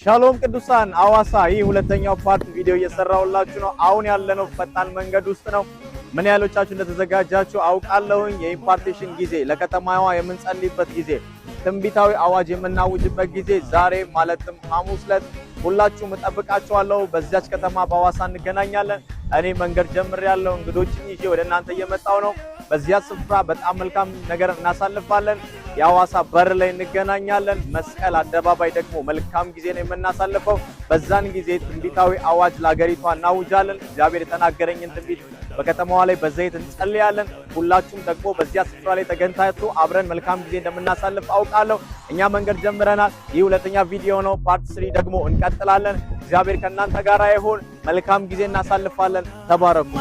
ሻሎም ቅዱሳን አዋሳ ይህ ሁለተኛው ፓርት ቪዲዮ እየሰራሁላችሁ ነው። አሁን ያለነው ፈጣን መንገድ ውስጥ ነው። ምን ያህሎቻችሁ እንደተዘጋጃችሁ አውቃለሁኝ። የኢምፓርቴሽን ጊዜ ለከተማዋ የምንጸልይበት ጊዜ ትንቢታዊ አዋጅ የምናውጅበት ጊዜ ዛሬ ማለትም ሐሙስ ዕለት ሁላችሁም እጠብቃችኋለሁ። በዚያች ከተማ በአዋሳ እንገናኛለን። እኔ መንገድ ጀምሬያለሁ። እንግዶችን ይዤ ወደ እናንተ እየመጣሁ ነው። በዚያ ስፍራ በጣም መልካም ነገር እናሳልፋለን። የአዋሳ በር ላይ እንገናኛለን። መስቀል አደባባይ ደግሞ መልካም ጊዜ ነው የምናሳልፈው። በዛን ጊዜ ትንቢታዊ አዋጅ ለሀገሪቷ እናውጃለን። እግዚአብሔር የተናገረኝን ትንቢት በከተማዋ ላይ በዘይት እንጸልያለን። ሁላችሁም ደግሞ በዚያ ስፍራ ላይ ተገኝታችሁ አብረን መልካም ጊዜ እንደምናሳልፍ አውቃለሁ። እኛ መንገድ ጀምረናል። ይህ ሁለተኛ ቪዲዮ ነው። ፓርት 3 ደግሞ እንቀጥላለን። እግዚአብሔር ከእናንተ ጋር ይሁን። መልካም ጊዜ እናሳልፋለን። ተባረኩ።